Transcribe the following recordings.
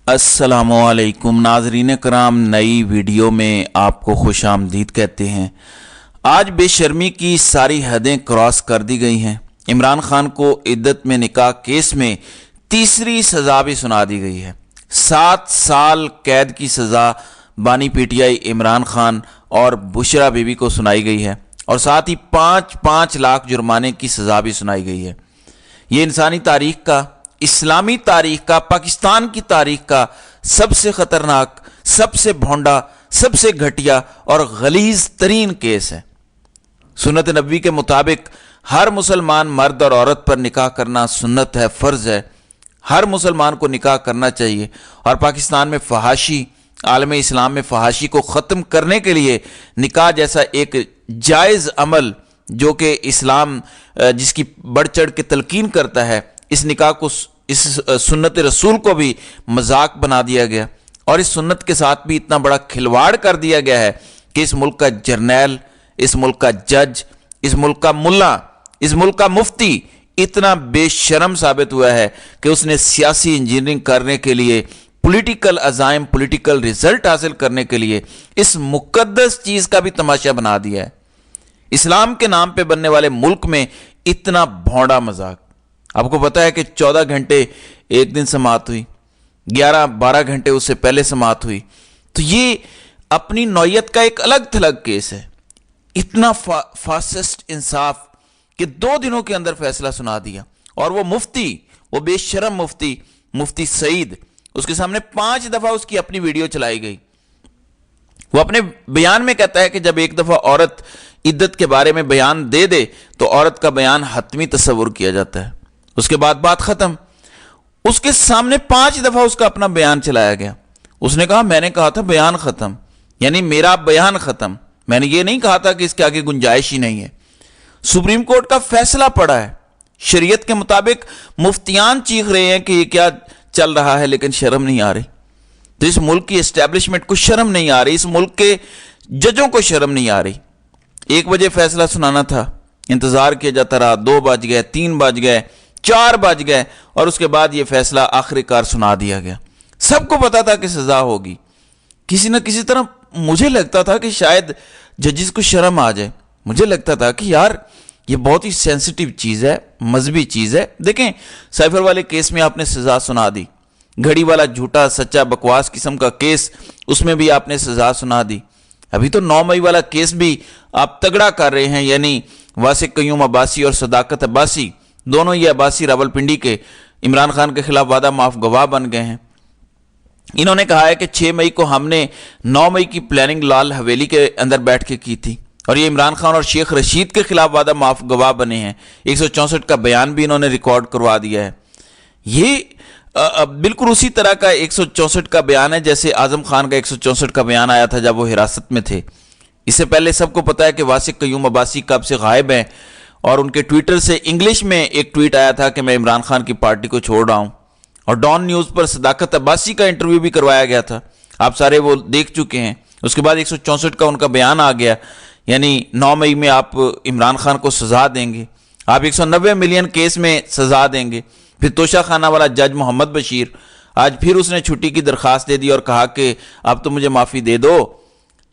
अस्सलामु अलैकुम नाजरीन कराम, नई वीडियो में आपको खुश आमदीद कहते हैं। आज बेशर्मी की सारी हदें क्रॉस कर दी गई हैं। इमरान खान को इद्दत में निकाह केस में तीसरी सज़ा भी सुना दी गई है। 7 साल कैद की सज़ा बानी पीटीआई इमरान खान और बुशरा बीबी को सुनाई गई है और साथ ही 5-5 लाख जुर्माने की सज़ा भी सुनाई गई है। ये इंसानी तारीख का, इस्लामी तारीख का, पाकिस्तान की तारीख का सबसे खतरनाक, सबसे भोंडा, सबसे घटिया और गलीज तरीन केस है। सुन्नत नबी के मुताबिक हर मुसलमान मर्द और औरत पर निकाह करना सुन्नत है, फ़र्ज है। हर मुसलमान को निकाह करना चाहिए और पाकिस्तान में फहाशी, आलम इस्लाम में फहाशी को ख़त्म करने के लिए निकाह जैसा एक जायज़ अमल जो कि इस्लाम जिसकी बढ़ चढ़ के तलकीन करता है, इस निकाह को, इस सुन्नत रसूल को भी मजाक बना दिया गया और इस सुन्नत के साथ भी इतना बड़ा खिलवाड़ कर दिया गया है कि इस मुल्क का जर्नैल, इस मुल्क का जज, इस मुल्क का मुल्ला, इस मुल्क का मुफ्ती इतना बेशरम साबित हुआ है कि उसने सियासी इंजीनियरिंग करने के लिए, पॉलिटिकल अज़ाइम, पॉलिटिकल रिजल्ट हासिल करने के लिए इस मुकद्दस चीज़ का भी तमाशा बना दिया है। इस्लाम के नाम पे बनने वाले मुल्क में इतना भौंडा मजाक। आपको पता है कि 14 घंटे एक दिन समाअत हुई, 11-12 घंटे उससे पहले समाअत हुई। तो ये अपनी नौयत का एक अलग थलग केस है। इतना फासिस्ट इंसाफ कि 2 दिनों के अंदर फैसला सुना दिया और वो मुफ्ती, वो बेशरम मुफ्ती, मुफ्ती सईद, उसके सामने 5 दफा उसकी अपनी वीडियो चलाई गई। वो अपने बयान में कहता है कि जब एक दफा औरत इद्दत के बारे में बयान दे दे तो औरत का बयान हतमी तस्वुर किया जाता है, उसके बाद बात खत्म। उसके सामने 5 दफा उसका अपना बयान चलाया गया। उसने कहा मैंने कहा था बयान खत्म, यानी मेरा बयान खत्म, मैंने ये नहीं कहा था कि इसके आगे गुंजाइश ही नहीं है। सुप्रीम कोर्ट का फैसला पड़ा है, शरीयत के मुताबिक मुफ्तियान चीख रहे हैं कि ये क्या चल रहा है, लेकिन शर्म नहीं आ रही। तो इस मुल्क की एस्टैब्लिशमेंट को शर्म नहीं आ रही, इस मुल्क के जजों को शर्म नहीं आ रही। 1 बजे फैसला सुनाना था, इंतजार किया जाता रहा, 2 बज गए, 3 बज गए, 4 बज गए और उसके बाद यह फैसला आखिरकार सुना दिया गया। सबको पता था कि सजा होगी। किसी न किसी तरह मुझे लगता था कि शायद जजेस को शर्म आ जाए। मुझे लगता था कि यार ये बहुत ही सेंसिटिव चीज़ है, मजहबी चीज़ है। देखें, साइफर वाले केस में आपने सजा सुना दी, घड़ी वाला झूठा सच्चा बकवास किस्म का केस, उसमें भी आपने सजा सुना दी। अभी तो 9 मई वाला केस भी आप तगड़ा कर रहे हैं, यानी वासिक कयूम अब्बासी और सदाकत अब्बासी, दोनों ये अब्बासी रावलपिंडी के इमरान खान के खिलाफ वादा माफ गवाह बन गए हैं। इन्होंने कहा है कि 6 मई को हमने 9 मई की प्लानिंग लाल हवेली के अंदर बैठ के की थी और ये इमरान खान और शेख रशीद के खिलाफ वादा माफ गवाह बने हैं। 164 का बयान भी इन्होंने रिकॉर्ड करवा दिया है। ये बिल्कुल उसी तरह का 164 का बयान है जैसे आजम खान का 164 का बयान आया था जब वो हिरासत में थे। इससे पहले सबको पता है कि वासिक कयूम अब्बासी कब से गायब हैं और उनके ट्विटर से इंग्लिश में एक ट्वीट आया था कि मैं इमरान खान की पार्टी को छोड़ रहा हूं और डॉन न्यूज़ पर सदाकत अब्बासी का इंटरव्यू भी करवाया गया था, आप सारे वो देख चुके हैं। उसके बाद 164 का उनका बयान आ गया, यानी 9 मई में आप इमरान खान को सजा देंगे, आप 190 मिलियन केस में सजा देंगे। फिर तोशा खाना वाला जज मोहम्मद बशीर, आज फिर उसने छुट्टी की दरखास्त दे दी और कहा कि अब तो मुझे माफ़ी दे दो,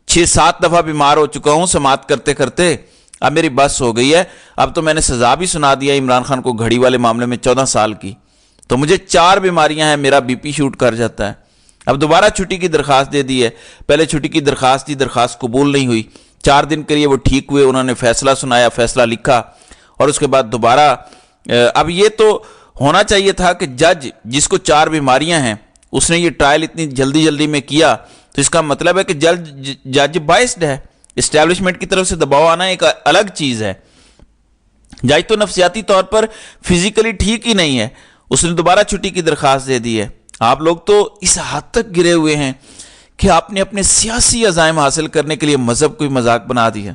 6-7 दफ़ा बीमार हो चुका हूँ समाअत करते करते, अब मेरी बस हो गई है, अब तो मैंने सज़ा भी सुना दिया इमरान खान को घड़ी वाले मामले में 14 साल की, तो मुझे 4 बीमारियां हैं, मेरा बीपी शूट कर जाता है। अब दोबारा छुट्टी की दरखास्त दे दी है, पहले छुट्टी की दरखास्त थी, दरखास्त कबूल नहीं हुई, 4 दिन के लिए वो ठीक हुए, उन्होंने फैसला सुनाया, फैसला लिखा और उसके बाद दोबारा। अब ये तो होना चाहिए था कि जज जिसको 4 बीमारियां हैं उसने ये ट्रायल इतनी जल्दी जल्दी में किया, तो इसका मतलब है कि जज बाइस्ड है। इस्टेब्लिशमेंट की तरफ से दबाव आना एक अलग चीज़ है। जज तो नफसियाती तौर पर फिजिकली ठीक ही नहीं है, उसने दोबारा छुट्टी की दरखास्त दे दी है। आप लोग तो इस हद तक गिरे हुए हैं कि आपने अपने सियासी अज़ाइम हासिल करने के लिए मजहब को मजाक बना दिया।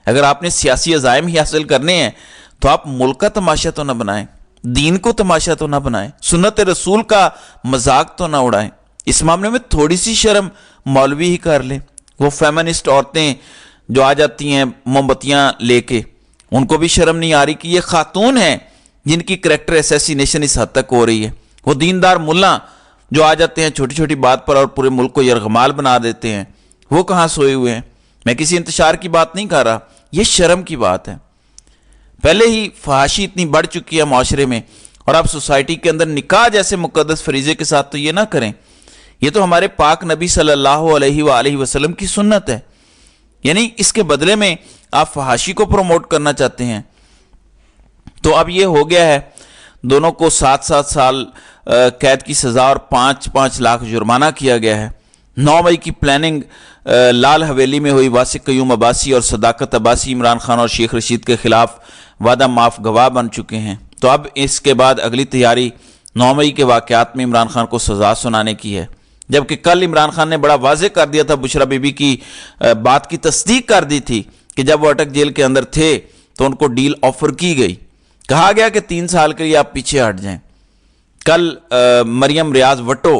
अगर आपने सियासी अज़ाइम ही हासिल करने हैं तो आप मुल्क का तमाशा तो ना बनाएं, दीन को तमाशा तो ना बनाएं, सुन्नत रसूल का मजाक तो ना उड़ाएं। इस मामले में थोड़ी सी शर्म मौलवी ही कर लें। वो फेमिनिस्ट औरतें जो आ जाती हैं मोमबत्तियां लेके, उनको भी शर्म नहीं आ रही कि ये खातून हैं जिनकी करैक्टर असैसिनेशन इस हद तक हो रही है। वो दीनदार मुल्ला जो आ जाते हैं छोटी छोटी बात पर और पूरे मुल्क को यरगमाल बना देते हैं, वो कहाँ सोए हुए हैं। मैं किसी इंतशार की बात नहीं कर रहा, ये शर्म की बात है। पहले ही फहाशी इतनी बढ़ चुकी है माशरे में, और आप सोसाइटी के अंदर निकाह जैसे मुकद्दस फरीजे के साथ तो ये ना करें। ये तो हमारे पाक नबी सल्लल्लाहु अलैहि वसल्लम की सुन्नत है, यानी इसके बदले में आप फहाशी को प्रमोट करना चाहते हैं। तो अब ये हो गया है, दोनों को 7-7 साल कैद की सज़ा और 5-5 लाख जुर्माना किया गया है। 9 मई की प्लानिंग लाल हवेली में हुई। वासिक कयूम अब्बासी और सदाकत अब्बासी इमरान खान और शेख रशीद के खिलाफ वादा माफ गवाह बन चुके हैं। तो अब इसके बाद अगली तैयारी 9 मई के वाक़यात में इमरान खान को सज़ा सुनाने की है। जबकि कल इमरान खान ने बड़ा वाज़ेह कर दिया था, बुशरा बीबी की बात की तस्दीक कर दी थी कि जब वो अटक जेल के अंदर थे तो उनको डील ऑफर की गई, कहा गया कि 3 साल के लिए आप पीछे हट जाएं। कल मरियम रियाज वट्टो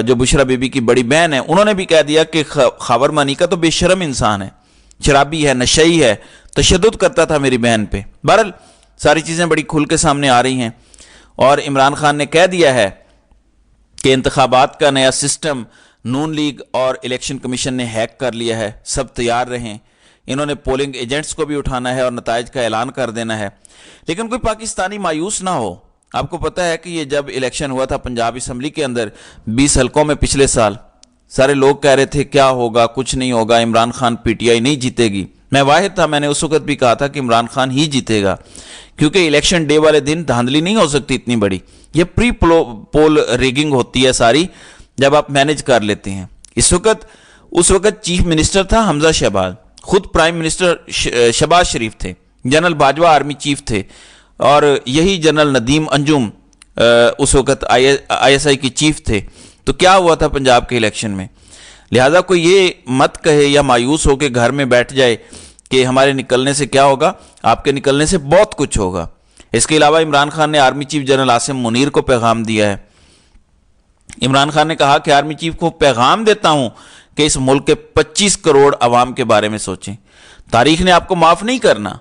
जो बुशरा बीबी की बड़ी बहन है, उन्होंने भी कह दिया कि खावर मानी का तो बेशरम इंसान है, शराबी है, नशई है, तशद्दुद करता था मेरी बहन पे। बहरहाल सारी चीज़ें बड़ी खुल के सामने आ रही हैं और इमरान खान ने कह दिया है कि इंतखाबात का नया सिस्टम नून लीग और इलेक्शन कमीशन ने हैक कर लिया है, सब तैयार रहें। इन्होंने पोलिंग एजेंट्स को भी उठाना है और नताइज का ऐलान कर देना है। लेकिन कोई पाकिस्तानी मायूस ना हो। आपको पता है कि ये जब इलेक्शन हुआ था पंजाब असम्बली के अंदर 20 हलकों में पिछले साल, सारे लोग कह रहे थे क्या होगा, कुछ नहीं होगा, इमरान खान पीटीआई नहीं जीतेगी। मैं वाहिद था, मैंने उस वक्त भी कहा था कि इमरान खान ही जीतेगा, क्योंकि इलेक्शन डे वाले दिन धांधली नहीं हो सकती इतनी बड़ी। ये प्री पोल रिगिंग होती है सारी, जब आप मैनेज कर लेते हैं। उस वक्त चीफ मिनिस्टर था हमजा शहबाज, खुद प्राइम मिनिस्टर शहबाज शरीफ थे, जनरल बाजवा आर्मी चीफ थे, और यही जनरल नदीम अंजुम उस वक्त ISI की चीफ थे। तो क्या हुआ था पंजाब के इलेक्शन में। लिहाजा कोई ये मत कहे या मायूस हो के घर में बैठ जाए कि हमारे निकलने से क्या होगा। आपके निकलने से बहुत कुछ होगा। इसके अलावा इमरान खान ने army chief general Asim Munir को पैगाम दिया है। इमरान खान ने कहा कि आर्मी चीफ को पैगाम देता हूं कि इस मुल्क के 25 करोड़ अवाम के बारे में सोचें। तारीख ने आपको माफ नहीं करना।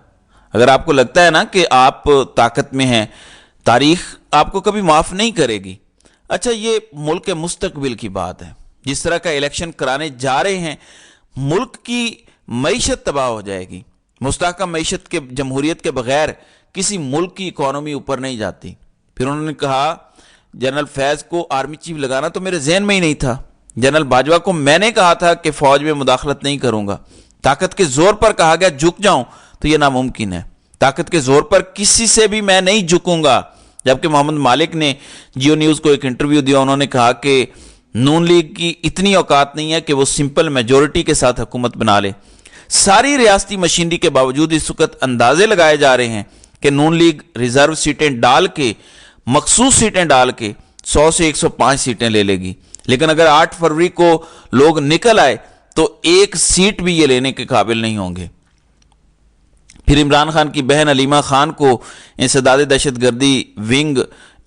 अगर आपको लगता है ना कि आप ताकत में हैं, तारीख आपको कभी माफ नहीं करेगी। अच्छा, ये मुल्क के मुस्तकबिल की बात है। जिस तरह का इलेक्शन कराने जा रहे हैं, मुल्क की मईशत तबाह हो जाएगी। मुस्तहकम मईशत के जमहूरियत के बगैर किसी मुल्क की इकॉनमी ऊपर नहीं जाती। फिर उन्होंने कहा जनरल फैज को आर्मी चीफ लगाना तो मेरे जहन में ही नहीं था। जनरल बाजवा को मैंने कहा था कि फौज में मुदाखलत नहीं करूंगा। ताकत के जोर पर कहा गया झुक जाऊं तो यह नामुमकिन है। ताकत के जोर पर किसी से भी मैं नहीं झुकूंगा। जबकि मोहम्मद मालिक ने जियो न्यूज़ को एक इंटरव्यू दिया, उन्होंने कहा कि नून लीग की इतनी औकात नहीं है कि वो सिंपल मेजोरिटी के साथ हुकूमत बना ले। सारी रियासती मशीनरी के बावजूद इस वक्त अंदाजे लगाए जा रहे हैं कि नून लीग रिजर्व सीटें डाल के, मखसूस सीटें डाल के 100 से 105 सीटें ले लेगी। लेकिन अगर 8 फरवरी को लोग निकल आए तो एक सीट भी ये लेने के काबिल नहीं होंगे। फिर इमरान खान की बहन अलीमा खान को इंसदाद दहशतगर्दी विंग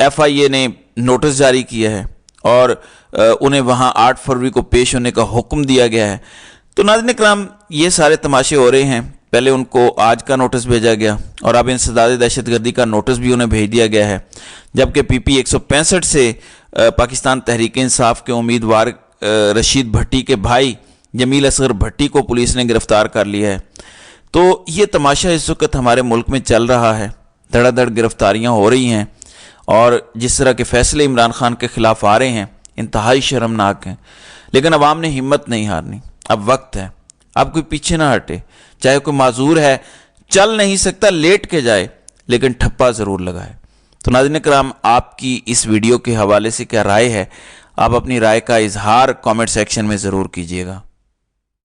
FIA ने नोटिस जारी किया है और उन्हें वहां 8 फरवरी को पेश होने का हुक्म दिया गया है। तो नाज़रीन किराम, ये सारे तमाशे हो रहे हैं। पहले उनको आज का नोटिस भेजा गया और अब इंसदाद दहशतगर्दी का नोटिस भी उन्हें भेज दिया गया है। जबकि PP 165 से पाकिस्तान तहरीक इंसाफ के उम्मीदवार रशीद भट्टी के भाई जमील असगर भट्टी को पुलिस ने गिरफ्तार कर लिया है। तो ये तमाशा इस वक्त हमारे मुल्क में चल रहा है। धड़ाधड़ गिरफ्तारियां हो रही हैं और जिस तरह के फैसले इमरान खान के खिलाफ आ रहे हैं, इंतहाई शर्मनाक हैं। लेकिन अवाम ने हिम्मत नहीं हारनी। अब वक्त है, अब कोई पीछे ना हटे। चाहे कोई माजूर है, चल नहीं सकता, लेट के जाए, लेकिन ठप्पा ज़रूर लगाए। तो नाज़रीन किराम, आपकी इस वीडियो के हवाले से क्या राय है? आप अपनी राय का इजहार कमेंट सेक्शन में ज़रूर कीजिएगा।